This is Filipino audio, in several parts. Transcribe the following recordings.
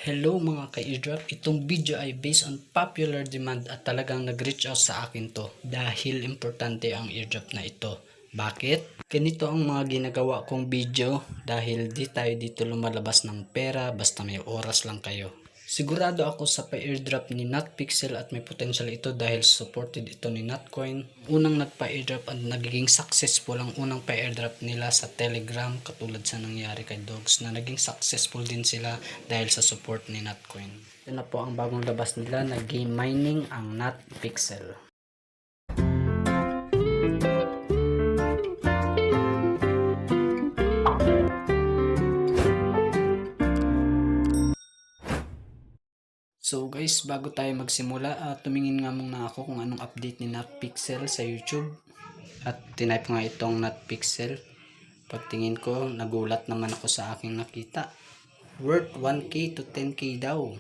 Hello mga ka-airdrop, itong video ay based on popular demand at talagang nag-reach out sa akin to dahil importante ang airdrop na ito. Bakit? Ganito ang mga ginagawa kong video dahil di tayo dito lumalabas ng pera basta may oras lang kayo. Sigurado ako sa pa-airdrop ni NotPixel at may potential ito dahil supported ito ni Notcoin. Unang nagpa-airdrop at nagiging successful ang unang pa-airdrop nila sa Telegram katulad sa nangyari kay Dogs na naging successful din sila dahil sa support ni Notcoin. Ito na po ang bagong labas nila na game mining ang NotPixel. So guys, bago tayo magsimula, tumingin nga muna ako kung anong update ni NotPixel sa YouTube. At tinype nga itong NotPixel. Pagtingin ko, nagulat naman ako sa aking nakita. Worth 1k to 10k daw.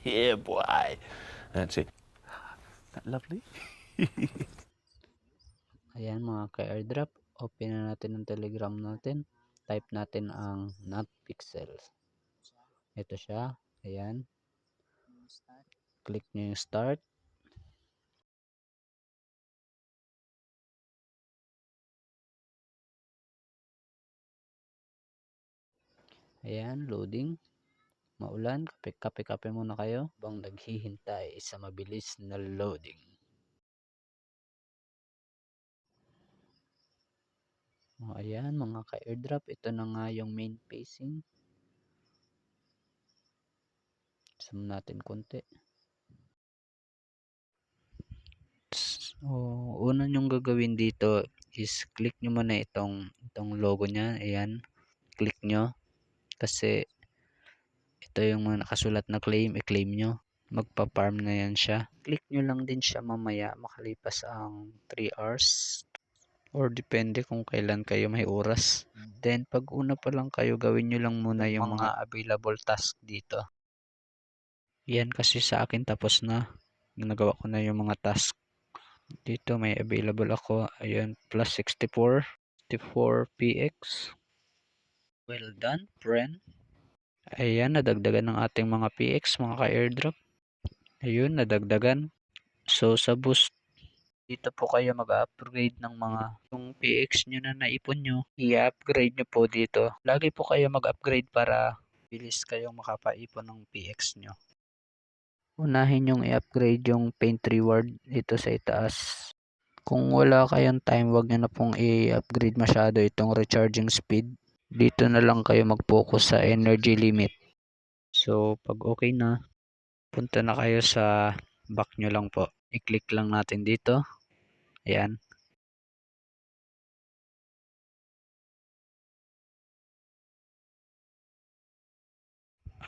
Yeah, boy. That's it. That lovely. Ayan mga ka-airdrop, open na natin ang telegram natin. Type natin ang NotPixel. Ito siya, ayan. Click nyo yung start. Ayan, loading. Maulan, kape-kape muna kayo bang naghihintay sa mabilis na loading. Ayan mga ka-airdrop, ito na nga yung main facing. Zoom natin konti. So, una nyong gagawin dito is click nyo muna itong logo nya. Ayan, click nyo kasi ito yung mga nakasulat na claim, i-claim nyo. Magpa-farm na yan siya. Click nyo lang din siya mamaya makalipas ang 3 hours or depende kung kailan kayo may oras. Then pag una pa lang kayo, gawin nyo lang muna yung mga available task dito. Yan kasi sa akin tapos na. Nagawa ko na yung mga task. Dito may available ako. Ayun, plus 64 px. Well done, friend. Ayan, nadagdagan ng ating mga px, mga ka-airdrop. Ayun, nadagdagan. So, sa boost, dito po kayo mag-upgrade ng mga yung px nyo na naipon nyo. I-upgrade nyo po dito. Lagi po kayo mag-upgrade para bilis kayong makapaipon ng px nyo. Unahin yung i-upgrade yung paint reward dito sa itaas. Kung wala kayong time, wag nyo na pong i-upgrade masyado itong recharging speed. Dito na lang kayo mag-focus sa energy limit. So, pag okay na, punta na kayo sa back nyo lang po. I-click lang natin dito. Ayan.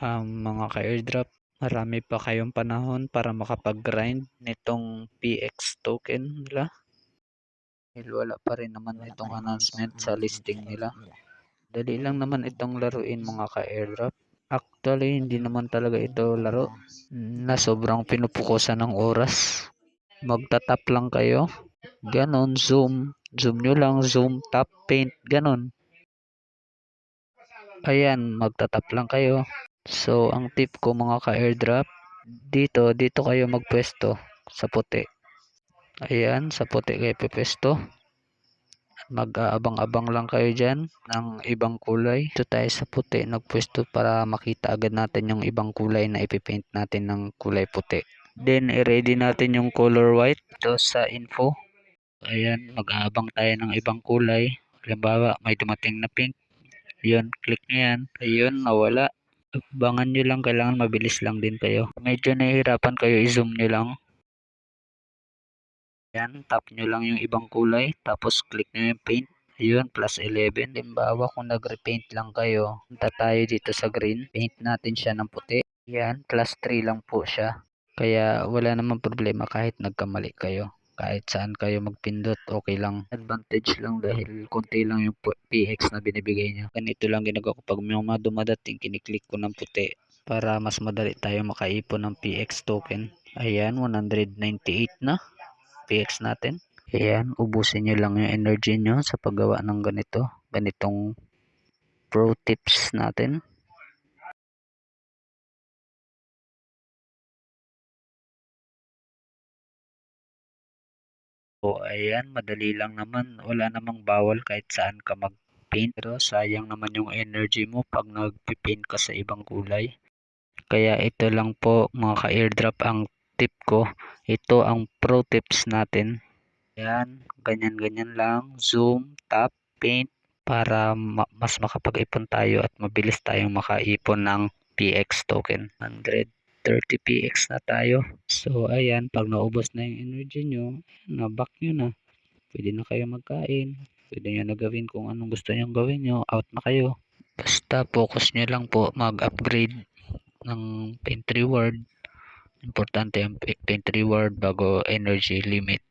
Mga ka-airdrop, marami pa kayong panahon para makapag-grind nitong PX token nila. Dahil wala pa rin naman itong announcement sa listing nila. Dali lang naman itong laruin mga ka-airdrop. Actually, hindi naman talaga ito laro na sobrang pinupukusan ng oras. Magtatap lang kayo. Ganon, zoom. Zoom nyo lang, zoom, tap, paint, ganon. Ayan, magtatap lang kayo. So, ang tip ko mga ka-airdrop, dito kayo magpwesto sa puti. Ayan, sa puti kayo pwesto. Mag-aabang-abang lang kayo dyan ng ibang kulay. Ito tayo sa puti nagpwesto para makita agad natin yung ibang kulay na ipipaint natin ng kulay puti. Then, i-ready natin yung color white. Ito sa info. Ayan, mag-aabang tayo ng ibang kulay. Halimbawa, may dumating na pink. Yun, click nyo yan. Ayun, nawala. Abangan nyo lang, kailangan mabilis lang din kayo. Medyo nahihirapan kayo, i-zoom nyo lang. Yan, tap nyo lang yung ibang kulay, tapos click nyo yung paint. Ayun, plus 11. Halimbawa, kung nag-repaint lang kayo, punta tayo dito sa green. Paint natin siya ng puti. Yan, plus 3 lang po siya. Kaya wala namang problema kahit nagkamali kayo. Kahit saan kayo magpindot, okay lang. Advantage lang dahil konti lang yung PX na binibigay nyo. Ganito lang ginagawa ko pag may mga dumadating, kiniklik ko ng puti para mas madali tayo makaipon ng PX token. Ayan, 198 na PX natin. Ayan, ubusin nyo lang yung energy nyo sa paggawa ng ganito. ganitong pro tips natin. So ayan, madali lang naman, wala namang bawal kahit saan ka mag-paint, pero sayang naman yung energy mo pag nag-paint ka sa ibang kulay. Kaya ito lang po mga ka-airdrop ang tip ko. Ito ang pro tips natin. Ayan, ganyan-ganyan lang, zoom, tap, paint para mas makapag-ipon tayo at mabilis tayong makaipon ng PX token. 130 PX na tayo. So ayan, pag naubos na yung energy nyo, na-back nyo na. Pwede na kayo magkain. Pwede nyo na gawin kung anong gusto nyo gawin nyo. Out na kayo. Basta focus nyo lang po mag-upgrade ng paint reward. Importante ang paint reward bago energy limit.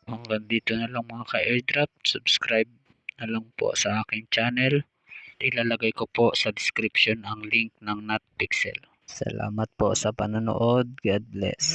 Hanggang dito na lang mga ka-airdrop. Subscribe na lang po sa aking channel. Ilalagay ko po sa description ang link ng NotPixel. Salamat po sa panonood. God bless.